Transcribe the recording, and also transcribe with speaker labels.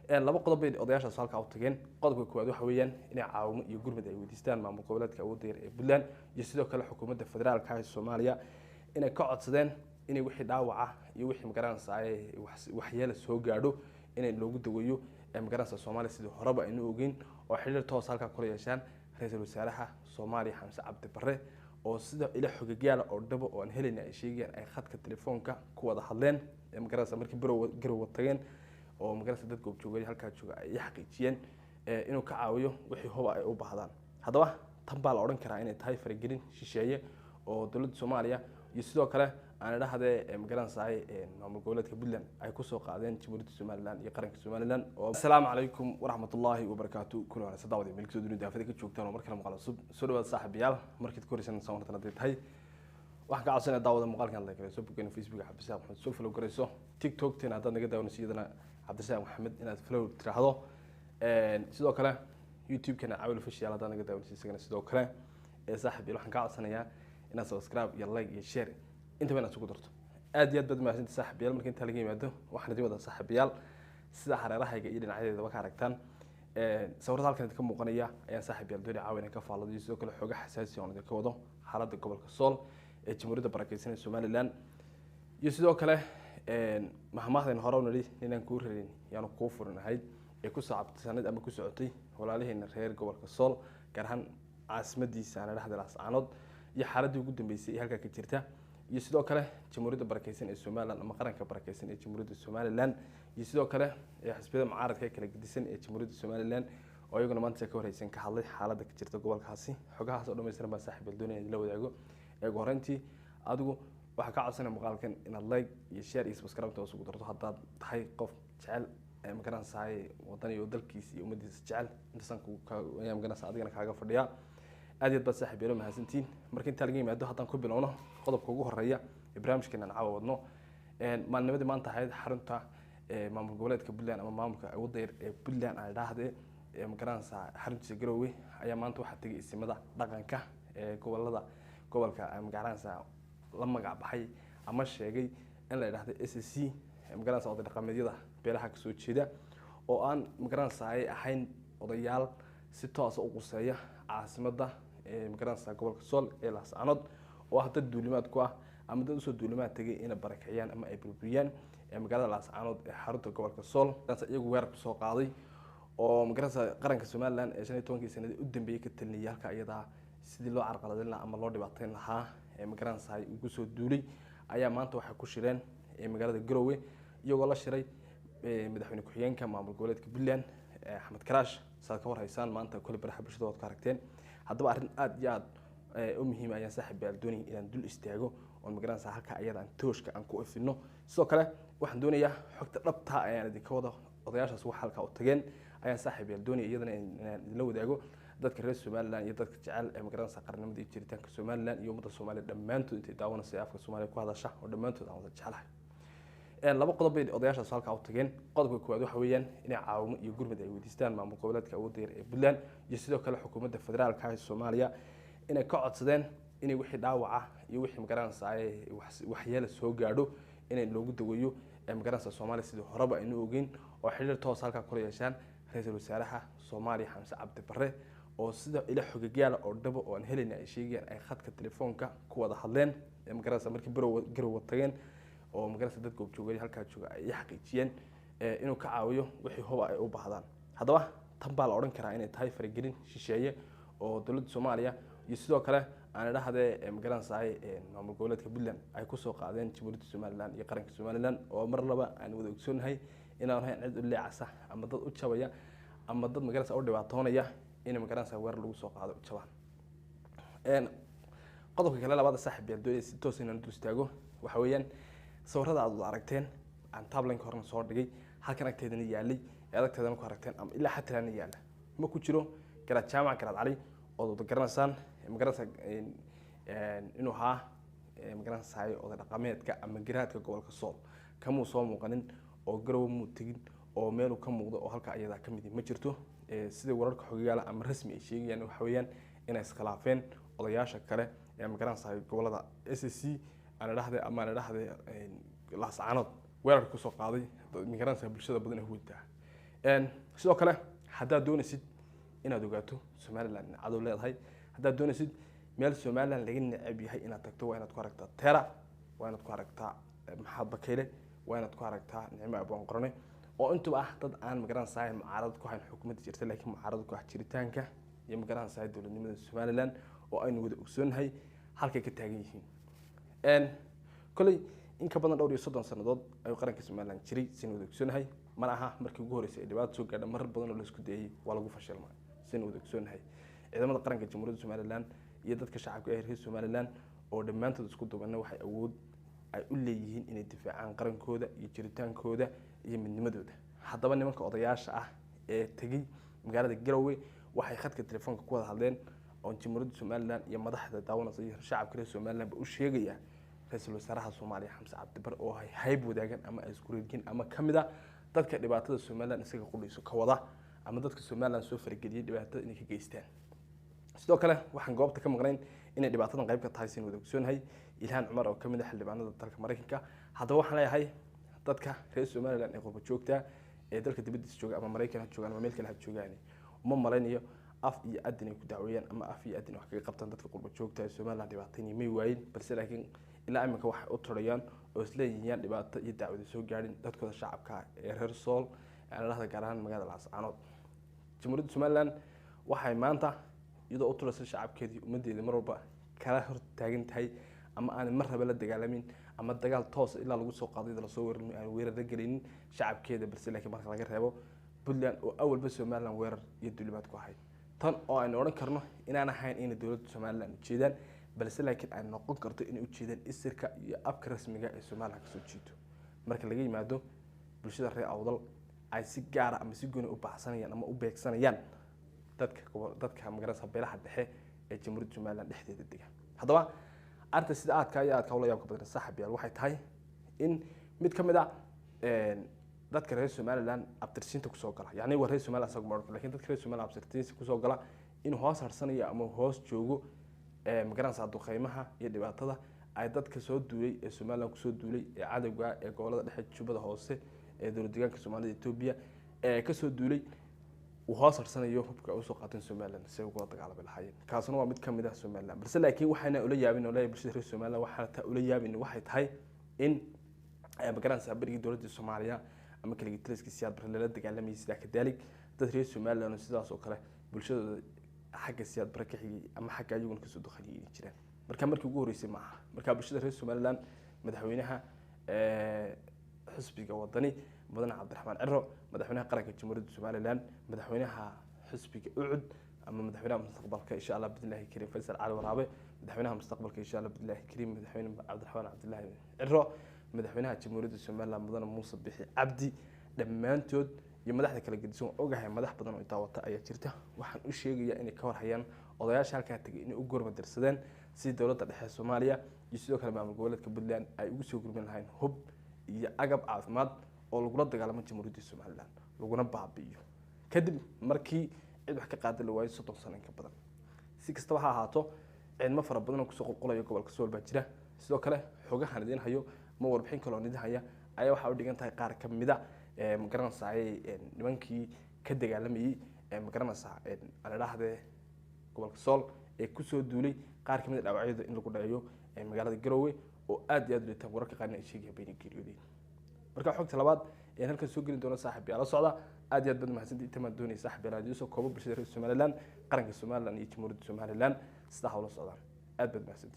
Speaker 1: laba qodob bay odayaashaas halka u tageen qodobka koowaad waxa weeyaan inay caawimo iyo gurmad ay weydiistaan maamul goboleedka awoodda yar ee Puntland iyo sidoo kale xukuumadda federaalka ee Soomaaliya inay ka codsadeen inay wixii dhaawaca iyo wixii magaranaysa ay waxyeelo soo gaadho inay loogu daweeyo magaranaysa Soomaaliya sidii horeba aynu ogeyn oo xiriir toos halka kula yeeshaan ra'iisul wasaaraha Soomaaliya Xamse Cabdi Barre oo sida ila xogayaal oo dhabo oo aan helayna ay sheegayaan ay khadka telefoonka ku wada hadleen magaranaysa markii garow tageen oo magaranaysa dad goob joogay halka jooga ay xaqiijiyeen inuu ka caawiyo wixii hoba ay u baahdaan hadaba tan baa la oran karaa inay tahay faragelin shisheeye oo dawladda Soomaaliya iyo sidoo kale aan dhahdee magaranaysa maamul goboleedka Puntland ay ku soo qaadeen Jamhuuriyadda Somaliland iyo qaranka Somaliland assalaamu calaykum waraxmatullaahi wabarakaatuh kullu wanaagsan daawada milkii dunida afada ka joogtaan oo markale muuqaal cusub soo dhawaad saaxiibayaal markii ku horeysan sawirtan haday tahay waxaan ka codsanaa daawada muuqaalkan la galayso boggeena Facebook Cabdisaaq Maxamed soo follow garayso TikTok tina hadda naga daawanayso iyadana Cabdisaaq Maxamed inaad follow tiraahdo sidoo kale YouTube kana Awil Official hadda naga daawanayso isagana sidoo kale saaxiibayaal waxaan ka codsanayaa inaad subscribe iyo like iyo share inta baan isugu darto aad iyo aad bad maasinta saaxiibayaal markii inta laga yimaado waxaan idin wada saaxiibayaal sida hareerahayga iyo dhinacyada ka aragtaan sawirada halkan ka muuqanaya ayaan saaxiibayaal doonay caawin ka faallado sidoo kale xoga xasaasi ah oo ka wado xaaladda gobolka Sool ee Jamhuuriyadda Barakeysan ee Somaliland iyo sidoo kale mahmaahdan hore u nari inaan ku reerin yaan ku furnahay ee ku saabsanad ama ku socotay walaalaheena reer gobolka Sool gaar ahaan caasimadiisa aan dhaxda Laascaanood iyo xaaladii ugu dambeysay ee halka ka jirta iyo sidoo kale Jamhuuriyadda Barakeysan ee Somaliland ama qaranka barakeysan ee Jamhuuriyadda Somaliland iyo sidoo kale xisbiyada mucaaradka kala gedisan ee Jamhuuriyadda Somaliland oo iyaguna maanta ka wareysan ka hadlay xaaladda ka jirta gobolkaasi xogahaas oo dhameystiran baa saaxiibayaal doonaya la wadaago ee horantii adigu waxa ka codsanay muuqaalkan inaad like iyo share iyo subscribe toos ugu darto haddaad tahay qof jecel magaranaysa wadan iyo dalkiisa iyo ummadiisa jecel intasan ku magaranaysa adigana kaaga fadhiya aad iyo aad saaxiibayaal mahadsantiin markii inta laga yimaado haddaan ku bilowno qodobka ugu horeeya barnaamijkeena aan caawadno maalnimadii maanta ahayd xarunta maamul goboleedka Puntland ama maamulka awoodda yar ee Puntland ay dhahdeen magaranaysa xaruntiisa Garowe ayaa maanta waxa tagay isimada dhaqanka ee gobolka magaranaysa la magac baxay ama sheegay in la yiraahdo SSC magaranaysa oday dhaqameedyada beelaha ka soo jeeda oo aan magaranaysa ay ahayn odayaal si toos ah u quseeya caasimada magaranaysa gobolka Sool ee Laascaanood oo hadda duulimaad ku ah ama dad soo duulimaad tagay in barakiciyaan ama ay burburiyaan magaalada Laascaanood ee xarunta gobolka Sool taas iyagu weerar ku soo qaaday oo magaranaysa qaranka Somaliland ee 15 sanadii u dambeeyay ka talinayay halka iyada sidii loo carqaladeyn lahaa ama loo dhibaateyn lahaa magaranaysa ugu soo duulay ayaa maanta waxa ku shireen magaalada Garowe iyagoo la shiray madaxweyne ku-xigeenka maamul goboleedka Puntland Axmed Karaash saad ka warhaysaan maanta kale baraha bulshada ka aragteen haddaba arrin aad iyo aad u muhiim ah ayaan saaxiibayaal doonay inaan dul istaago oo magaranaysa halka ayada aan tooshka aan ku ifino sidoo kale waxaan doonayaa xogta dhabta ayaan idinka wada odayaashaas wax halka u tageen ayaan saaxiibayaal doonay iyadana inaan la wadaago dadka reer Somaliland iyo dadka jecel magaranaysa qarannimada iyo jiritaanka Somaliland iyo ummadda Soomaaliyeed dhammaantood intay daawanayso afka Soomaaliya ku hadasha oo dhammaantood aan wada jecelahay laba qodob bay odayaashaas halka u tageen qodobka koowaad waxa weeyaan inay caawimo iyo gurmad ay weydiistaan maamul goboleedka awoodda yar ee Puntland iyo sidoo kale xukuumadda federaalka ee Soomaaliya inay ka codsadeen inay wixii dhaawaca iyo wixii magaranaysa ay waxyeelo soo gaadho inay loogu daweeyo magaranaysa Soomaaliya sidii horeba aynu ogeyn oo xiriir toos halka kula yeeshaan ra'iisul wasaaraha Soomaaliya Xamse Cabdi Barre oo sida ila xogayaal oo dhabo oo aan helayna ay sheegayaan ay khadka telefoonka ku wada hadleen magaranaysa markii garow tageen oo magaranaysa dad goob joogay halka jooga ay xaqiijiyeen inuu ka caawiyo wixii hoba ay u baahdaan hadaba tan baa la oran karaa inay tahay faragelin shisheeye oo dawladda Soomaaliya iyo sidoo kale aan dhahdee magaranaysa maamul goboleedka Puntland ay ku soo qaadeen Jamhuuriyadda Somaliland iyo qaranka Somaliland oo mar laba aan wada ogsoonahay inaan ahayn cid u leecasa ama dad u jabaya ama dad magaranaysa u dhibaatoonaya in magaranaysa weer lagu soo qaado jabaan qodobka kale labaad saaxiibayaal doonay si toos ah inaan dul istaago waxa weeyaan sawirada aad aragteen aan tablanka horna soo dhigay halkan agteedana yaalay adagteedana ku aragteen ama ilaa xataa aan yaala ma ku jiro garaad jaamac garaad cali oo wada garanaysaan magaranaysa inuu haa magaranaysa oday dhaqameedka ama garaadka gobolka Sool kamuu soo muuqanin oo Garowe muu tagin oo meel ka muuqdo oo halka ayada ka mid ma jirto sida wararka xogayaal ama rasmi ay sheegayaan waxa weeyaan inay iskhilaafeen odayaasha kale ee magaranaysa gobolada SSC aan dhaxday ama aan dhaxday Laascaanood weerar ku soo qaaday magaranaysa bulshada badan ee huwada sidoo kale haddaad doonaysid inaad ogaato somaliland in cadow leedahay, haddaad doonaysid meel somaliland laga necab yahay inaad tagto, waa inaad ku aragtaa tera, waa inaad ku aragtaa maxamed bakeyle, waa inaad ku aragtaa nicmo abaan qorane, oo intuba ah dad aan magaranaysaa mucaarad ku hayn xukuumadda jirta, laakiin mucaarad ku ah jiritaanka iyo magaranaysaa dowladnimada somaliland oo aynu wada ogsoonnahay halkay ka taagan yihiin. koley in ka badan dhowr iyo 30 sanadood ayuu qaranka somaliland jiray sina wada ogsoonnahay, mana aha markii ugu horeysay dhibaato soo gaadha, marar badan oo la isku dayay waa lagu fashilmay sina wada ogsoonnahay. ciidamada qaranka jamhuuriyadda somaliland iyo dadka shacabka ee reer somaliland oo dhammaantood isku duubana waxay awood ay u leeyihiin inay difaacaan qarankooda iyo jiritaankooda iyo midnimadooda. haddaba nimanka odayaasha ah ee tegey magaalada Garowe waxay khadka telefoonka ku wada hadleen oo jamhuuriyadda somaliland iyo madaxda daawanaysa iyo shacabka reer somaliland ba u sheegaya ra'iisul wasaaraha Soomaaliya Xamse Cabdi Barre oo ay hayb wadaagan ama ay isku reegin ama kamida dadka dhibaatada somaliland isaga qudhiso ka wada ama dadka somaliland soo farageliyay dhibaatada inay ka geystaan. sidoo kale waxaan goobta ka maqnayn inay dhibaatadan qayb ka tahay sin wada ogsoonhay Ilhaan Cumar oo kamid ah xildhibaanada dalka Mareykanka. haddaba waxaan leeyahay dadka reer somaliland ee qurba joogta ee dalka dibadiisa jooga ama Mareykanka jooga ama meel kale ha joogaan uma malaynayo af iyo adin ay ku dacweeyaan ama af iyo adin wax kaga qabtaan dadka qurba joogta ee somaliland dhibaatooyin may waayeen, balse laakiin ilaa imika waxay u turayaan oo isleeyihiin dhibaato iyo dacwado soo gaadhin dadkooda shacabka ee reer Sool ee la gaar ahaan magaalada Laascaanood. jamhuuriyadda somaliland waxay maanta iyadoo u turaysa shacabkeedii ummadeeda mar walba kala hor taagan tahay ama aan mar raba la dagaalamin ama dagaal toos ilaa lagu soo qaaday la soo weerarin aan weerar la gelin shacabkeeda, balse laakiin marka laga reebo Puntland oo awalba somaliland weerar iyo dulimaad ku ahayd, tan oo aan oran karno inaan ahayn in dawladda somaliland ujeedaan, balse laakiin ay noqon karto in ujeedaan isirka iyo afka rasmiga ee somaliland ka soo jiito. marka laga yimaado bulshada reer Awdal ay si gaar ah ama si gooni u baxsanayaan ama u beegsanayaan dadka magaranaysa beelaha dhexe ee jamhuuriyadda somaliland dhexdeeda degan. haddaba arrinta sida aadka hawla yaab ka badan saaxiibayaal waxay tahay in mid kamid ah dadka reer somaliland abtirsiinta ku soo gala, yacni waa reer somaliland asagu ma laakiin dadka reer somaliland abtirsiinta ku soo gala in hoos harsanayo ama hoos joogo magaranaysa duqeymaha iyo dhibaatada ay dadka soo duulay ee somaliland ku soo duulay ee cadawga ee gobolada dhexe Jubbada Hoose ee dowlad deegaanka Soomaalida Itoobiya ee ka soo duulay uu hoos harsanayo hubka uu soo qaatin somaliland si ugu dagaalami lahaayeen. kaasuna waa mid kamid ah somaliland, balse laakiin waxayna ula yaabin oo leeyahay bulshada reer somaliland waxaa taa ula yaabin waxay tahay in magaranaysa barigii dowladda Soomaaliya ama kaliya taliska siyaad Barre la dagaalamay sida ka daalig dad reer somaliland sidaas oo kale bulshada xagga siyaad Barre ka xigay ama xagga ayaguna ka soo duqaliyay jireen. markii ugu horeysay ma aha marka bulshada reer somaliland madaxweynaha xisbiga wadani mudane Cabdiraxmaan Ciro, madaxweynaha qaranka jamhuuriyadda somaliland, madaxweynaha xisbiga ucud ama madaxweynaha mustaqbalka insha Allah billahi kariim Faysal Cali Waraabe, madaxweynaha mustaqbalka insha Allah billahi kariim madaxweyne Cabdiraxmaan Cabdullaahi Ciro, madaxweynaha jamhuuriyadda somaliland mudane Muuse Bixi Cabdi, dhammaantood iyo madaxda kala gedisan ogahay madax badan oo daawata ayaa jirta. waxaan u sheegayaa inay ka warhayaan odayaasha halka tagay inay u gormadirsadeen si dowladda dhexe Soomaaliya iyo sidoo kale maamul goboleedka Puntland ay ugu soo gurmin lahayn hub iyo agab caafimaad oo lagu dagaalamo jamhuuriyadda somaliland laguna baabi'iyo kadib markii cid wax ka qaadan la waayay 30 sano ka badan. si kastaba ha ahaato ciidamo fara badan oo ku soo qulqulayo gobolka Sool baa jira. sidoo kale xogahan idin hayo ma warbixin kale oo idin haya ayaa waxa u dhigan tahay qaar ka mid ah magaranaysa nimankii ka dagaalamayay magaranaysa aan idhaahdee gobolka Sool ee ku soo duulay qaar ka mid ah dhaawacyada in lagu dhayo magaalada Garowe oo aad iyo aad u liitaan wararka qaarna ay sheegayaan bayna geeriyoodeen. marka xogta labaad ee halkan soo gelin doona saaxiibayaal la socda aad iyo aad bad mahadsantii intaan doonay saaxiibayaal iyo soo koobo bulshada reer somaliland qaranka somaliland iyo jamhuuriyadda somaliland sida hawlo socdaan aad bad mahadsantii.